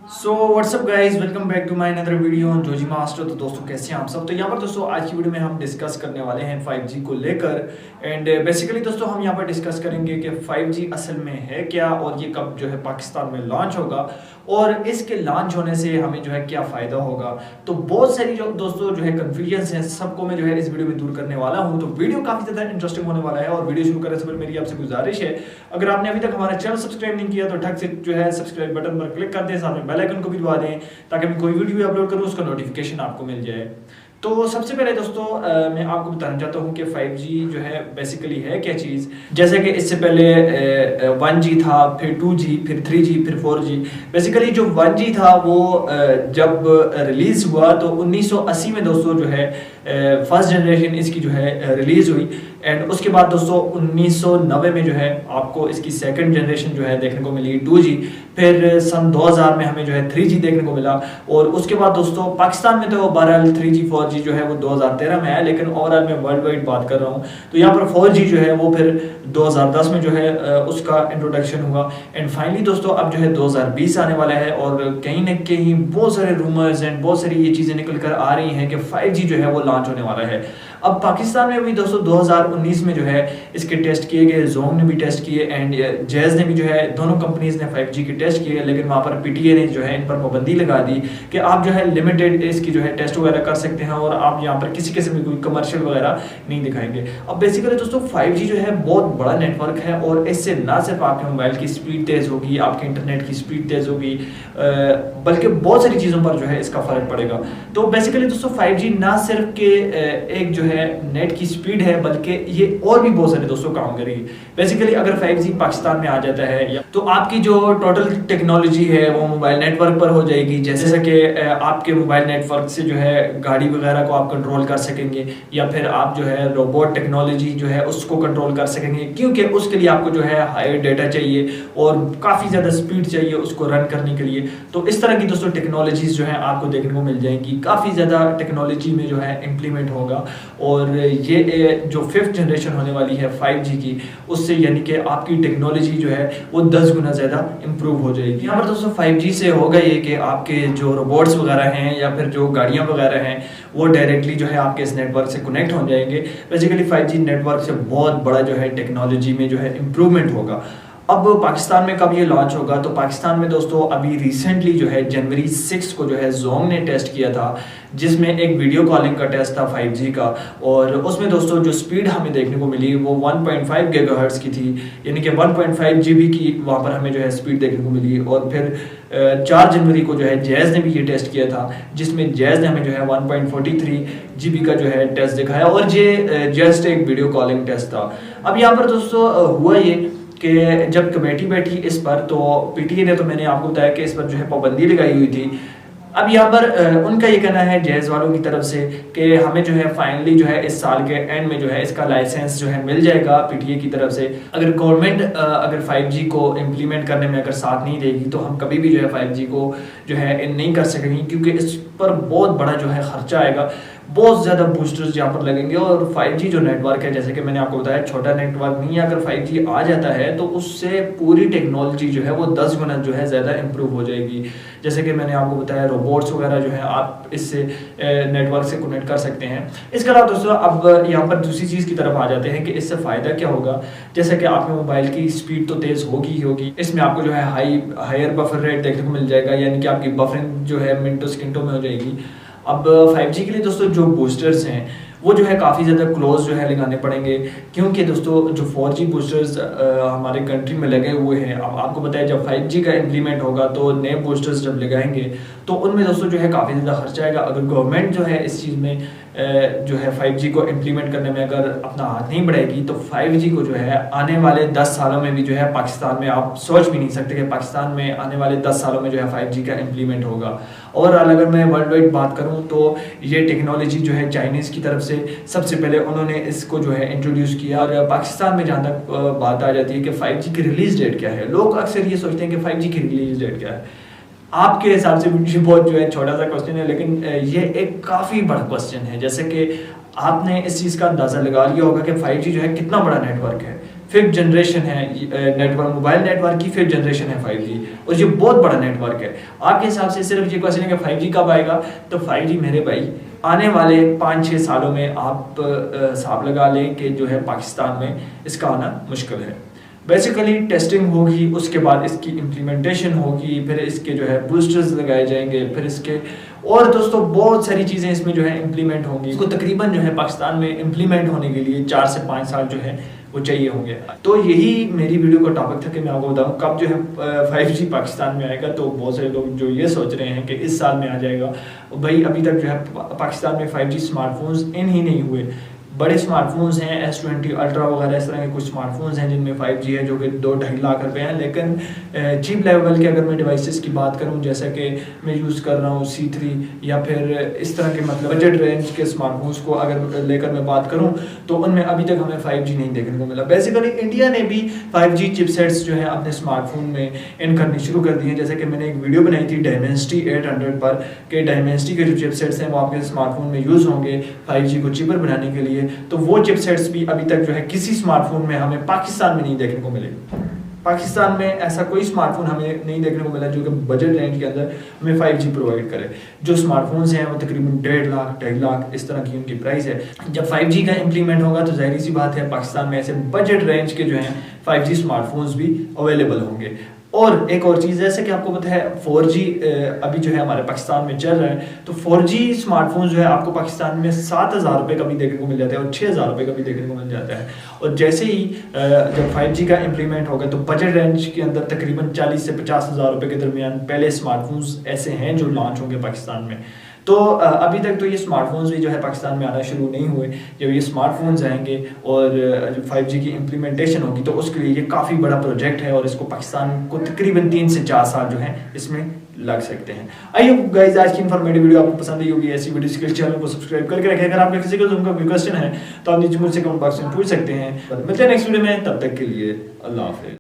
So what's up guys, welcome back to my another video on जोजी master. तो दोस्तों कैसे हैं आप सब। तो यहाँ पर दोस्तों आज की वीडियो में हम डिस्कस करने वाले हैं 5G को लेकर। एंड बेसिकली दोस्तों हम यहाँ पर डिस्कस करेंगे कि 5G असल में है क्या और ये कब जो है पाकिस्तान में लॉन्च होगा और इसके लॉन्च होने से हमें जो है क्या फ़ायदा होगा। तो बहुत सारी जो दोस्तों जो है कन्फ्यूजन है सबको मैं जो है इस वीडियो में दूर करने वाला हूँ। तो वीडियो काफ़ी ज़्यादा इंटरेस्टिंग होने वाला है और वीडियो शुरू करने से पहले मेरी आपसे गुजारिश है, अगर आपने अभी तक हमारा चैनल सब्सक्राइब नहीं किया तो ठग से जो है सब्सक्राइब बटन पर क्लिक कर दें, साथ में बेल आइकन को भी दबा दें ताकि मैं कोई वीडियो भी अपलोड करूँ उसका नोटिफिकेशन आपको मिल जाए। तो सबसे पहले दोस्तों मैं आपको बताना चाहता हूँ कि 5G जो है बेसिकली है क्या चीज़। जैसे कि इससे पहले 1G था, फिर 2G, फिर 3G, फिर 4G। बेसिकली जो 1G था वो जब रिलीज़ हुआ तो 1980 में दोस्तों जो है फर्स्ट जनरेशन इसकी जो है रिलीज़ हुई। एंड उसके बाद दोस्तों 1990 में जो है आपको इसकी सेकंड जनरेशन जो है देखने को मिली 2G। फिर सन 2000 में हमें जो है 3G देखने को मिला। और उसके बाद दोस्तों पाकिस्तान में तो बहरहाल 3G 4G जो है वो 2013 में आया, लेकिन ओवरऑल मैं वर्ल्ड वाइड बात कर रहा हूँ। तो यहाँ पर 4G जो है वो फिर 2010 में जो है उसका इंट्रोडक्शन हुआ। एंड फाइनली दोस्तों अब जो है 2020 आने वाला है और कहीं ना कहीं बहुत सारे रूमर्स एंड बहुत सारी ये चीज़ें निकल कर आ रही हैं कि 5G जो है वो लॉन्च होने वाला है। अब पाकिस्तान में भी दोस्तों 2019 में जो है इसके टेस्ट किए गए, जोंग ने भी टेस्ट किए एंड जैज़ ने भी जो है, दोनों कंपनीज ने 5G के टेस्ट किए। लेकिन वहाँ पर PTA ने जो है इन पर पाबंदी लगा दी कि आप जो है लिमिटेड इसकी जो है टेस्ट वगैरह कर सकते हैं और आप यहाँ पर किसी किस्म की कोई कमर्शियल वगैरह नहीं दिखाएंगे। अब बेसिकली दोस्तों 5G जो है बहुत बड़ा नेटवर्क है और इससे ना सिर्फ आपके मोबाइल की स्पीड तेज़ होगी, आपके इंटरनेट की स्पीड तेज़ होगी, बल्कि बहुत सारी चीज़ों पर जो है इसका फ़र्क पड़ेगा। तो बेसिकली दोस्तों 5G ना सिर्फ के एक जो है नेट की स्पीड है बल्कि ये और भी बहुत सारे दोस्तों काम करेगी। बेसिकली अगर 5G पाकिस्तान में आ जाता है तो आपकी जो टोटल टेक्नोलॉजी है वो मोबाइल नेटवर्क पर हो जाएगी। जैसे कि आपके मोबाइल नेटवर्क से जो है गाड़ी वगैरह को आप कंट्रोल कर सकेंगे या फिर आप जो है रोबोट टेक्नोलॉजी जो है उसको कंट्रोल कर सकेंगे, क्योंकि उसके लिए आपको जो है हाई डेटा चाहिए और काफ़ी ज़्यादा स्पीड चाहिए उसको रन करने के लिए। तो इस तरह की दोस्तों टेक्नोलॉजीज जो है आपको देखने को मिल जाएंगी, काफ़ी ज़्यादा टेक्नोलॉजी में जो है इम्प्लीमेंट होगा। और ये जो 5th जनरेशन होने वाली है 5G की, उससे यानी कि आपकी टेक्नोलॉजी जो है वो 10 गुना ज़्यादा इम्प्रूव हो जाएगी। यहाँ पर दोस्तों 5G से होगा ये कि आपके जो रोबोट्स वगैरह हैं या फिर जो गाड़ियाँ वगैरह हैं वो डायरेक्टली जो है आपके इस नेटवर्क से कनेक्ट हो जाएंगे। बेसिकली 5G नेटवर्क से बहुत बड़ा जो है टेक्नोलॉजी में जो है इम्प्रूवमेंट होगा। अब पाकिस्तान में कब ये लॉन्च होगा, तो पाकिस्तान में दोस्तों अभी रिसेंटली जो है जनवरी 6 को जो है जोंग ने टेस्ट किया था, जिसमें एक वीडियो कॉलिंग का टेस्ट था 5G का। और उसमें दोस्तों जो स्पीड हमें देखने को मिली वो 1.5 गीगाहर्ट्ज की थी, यानी कि 1.5 GB की वहाँ पर हमें जो है स्पीड देखने को मिली। और फिर 4 जनवरी को जो है जैज़ ने भी ये टेस्ट किया था, जिसमें जैज़ ने हमें जो है 1.43 GB का जो है टेस्ट दिखाया और ये जस्ट एक वीडियो कॉलिंग टेस्ट था। अब यहाँ पर दोस्तों हुआ ये कि जब कमेटी बैठी इस पर तो PTA ने, तो मैंने आपको बताया कि इस पर जो है पाबंदी लगाई हुई थी। अब यहाँ पर उनका ये कहना है जैज़ वालों की तरफ से कि हमें जो है फाइनली जो है इस साल के एंड में जो है इसका लाइसेंस जो है मिल जाएगा PTA की तरफ से। अगर गवर्नमेंट अगर 5G को इम्प्लीमेंट करने में अगर साथ नहीं देगी तो हम कभी भी जो है 5G को जो है नहीं कर सकेंगे, क्योंकि इस पर बहुत बड़ा जो है खर्चा आएगा, बहुत ज़्यादा बूस्टर्स यहाँ पर लगेंगे। और 5G जो नेटवर्क है, जैसे कि मैंने आपको बताया, छोटा नेटवर्क नहीं है। अगर 5G आ जाता है तो उससे पूरी टेक्नोलॉजी जो है वो 10 गुना जो है ज़्यादा इम्प्रूव हो जाएगी। जैसे कि मैंने आपको बताया रोबोट्स वगैरह जो है आप इससे नेटवर्क से कनेक्ट कर सकते हैं। इसके अलावा दोस्तों अब यहाँ पर दूसरी चीज़ की तरफ आ जाते हैं कि इससे फ़ायदा क्या होगा। जैसे कि आपके मोबाइल की स्पीड तो तेज़ होगी ही होगी, इसमें आपको जो है हायर बफर रेट देखने को मिल जाएगा, यानी कि आपकी बफरिंग जो है मिनटों सेकंडों में हो जाएगी। अब 5G के लिए दोस्तों जो बूस्टर्स हैं वो जो है काफ़ी ज़्यादा क्लोज जो है लगाने पड़ेंगे, क्योंकि दोस्तों जो 4G बूस्टर्स हमारे कंट्री में लगे हुए हैं, अब आपको बताया जब 5G का इम्प्लीमेंट होगा तो नए बूस्टर्स जब लगाएंगे तो उनमें दोस्तों जो है काफ़ी ज़्यादा खर्चा आएगा। अगर गवर्नमेंट जो है इस चीज़ में जो है 5G को इम्प्लीमेंट करने में अगर अपना हाथ नहीं बढ़ाएगी तो 5G को जो है आने वाले 10 सालों में भी जो है पाकिस्तान में, आप सोच भी नहीं सकते कि पाकिस्तान में आने वाले 10 सालों में जो है 5G का इम्प्लीमेंट होगा। और अगर मैं वर्ल्ड वाइड बात करूं तो ये टेक्नोलॉजी जो है चाइनीज़ की तरफ से सबसे पहले उन्होंने इसको जो है इंट्रोड्यूस किया। और पाकिस्तान में जहाँ तक बात आ जाती है कि 5G की रिलीज़ डेट क्या है, लोग अक्सर ये सोचते हैं कि 5G की रिलीज़ डेट क्या है। आपके हिसाब से मुझे बहुत जो है छोटा सा क्वेश्चन है, लेकिन ये एक काफ़ी बड़ा क्वेश्चन है। जैसे कि आपने इस चीज़ का अंदाज़ा लगा लिया होगा कि 5G जो है कितना बड़ा नेटवर्क है। फिफ्थ जनरेशन है नेटवर्क, मोबाइल नेटवर्क की फिफ्थ जनरेशन है 5G, और ये बहुत बड़ा नेटवर्क है। आपके हिसाब से सिर्फ ये क्वेश्चन है कि 5G कब आएगा, तो 5G मेरे भाई आने वाले 5-6 सालों में आप हिसाब लगा लें कि जो है पाकिस्तान में इसका आना मुश्किल है। बेसिकली टेस्टिंग होगी, उसके बाद इसकी इम्प्लीमेंटेशन होगी, फिर इसके जो है बूस्टर्स लगाए जाएंगे, फिर इसके और दोस्तों बहुत सारी चीज़ें इसमें जो है इम्प्लीमेंट होंगी। इसको तकरीबन जो है पाकिस्तान में इम्प्लीमेंट होने के लिए 4 से 5 साल जो है वो चाहिए होंगे। तो यही मेरी वीडियो का टॉपिक था कि मैं आपको बताऊं कब जो है 5G पाकिस्तान में आएगा। तो बहुत सारे लोग जो ये सोच रहे हैं कि इस साल में आ जाएगा, भाई अभी तक जो है पाकिस्तान में 5G स्मार्टफोन्स इन ही नहीं हुए। बड़े स्मार्टफोन्स हैं S20 अल्ट्रा वगैरह, इस तरह के कुछ स्मार्टफोन्स हैं जिनमें 5G है, जो कि 2-2.5 लाख रुपए हैं। लेकिन चीप लेवल के अगर मैं डिवाइसेस की बात करूं, जैसा कि मैं यूज़ कर रहा हूं C3 या फिर इस तरह के मतलब बजट रेंज के स्मार्टफोन्स को अगर लेकर मैं बात करूं, तो उनमें अभी तक हमें 5G नहीं देखने को मिला। बेसिकली इंडिया ने भी 5G चिपसेट्स जो है अपने स्मार्टफोन में इन करनी शुरू कर दी है। जैसे कि मैंने एक वीडियो बनाई थी Dimensity 800 पर कि Dimensity के जो चिपसेट्स हैं वो आपके स्मार्टफोन में यूज़ होंगे 5G को चीपर बनाने के लिए। तो वो चिपसेट्स भी अभी तक जो है किसी स्मार्टफोन में हमें पाकिस्तान में नहीं देखने को मिले। पाकिस्तान में ऐसा कोई स्मार्टफोन हमें नहीं देखने को मिला जो कि बजट रेंज के अंदर हमें 5G प्रोवाइड करे। जो स्मार्टफोन्स हैं वो तकरीबन 1.5 लाख 2.5 लाख इस तरह की उनकी प्राइस है। जब 5G का इम्प्लीमेंट होगा तो जाहिर सी बात है पाकिस्तान में ऐसे बजट रेंज के जो हैं 5G स्मार्टफोन्स भी अवेलेबल होंगे। और एक और चीज़ जैसे कि आपको पता है 4G अभी जो है हमारे पाकिस्तान में चल रहा है, तो 4G स्मार्टफोन जो है आपको पाकिस्तान में 7,000 रुपये का भी देखने को मिल जाता है और 6,000 रुपये का भी देखने को मिल जाता है। और जैसे ही जब 5G का इम्प्लीमेंट होगा तो बजट रेंज के अंदर तकरीबन 40 से 50,000 रुपये के दरमियान पहले स्मार्टफोन्स ऐसे हैं जो लॉन्च होंगे पाकिस्तान में। तो अभी तक तो ये स्मार्टफोन्स भी जो है पाकिस्तान में आना शुरू नहीं हुए। जब ये स्मार्टफोन्स आएंगे और जब 5G की इम्प्लीमेंटेशन होगी तो उसके लिए ये काफ़ी बड़ा प्रोजेक्ट है और इसको पाकिस्तान को तकरीबन 3 से 4 साल जो है इसमें लग सकते हैं। आई होप गाइस आज की इन्फॉर्मेटिव वीडियो आपको पसंद आई होगी। ऐसी वीडियोस के लिए चैनल को सब्सक्राइब करके रखें। अगर आपके किसी को कोई क्वेश्चन है तो आप नीचे मुझसे कमेंट बॉक्स में पूछ सकते हैं। मिलते हैं नेक्स्ट वीडियो में, तब तक के लिए अल्लाह हाफिज़।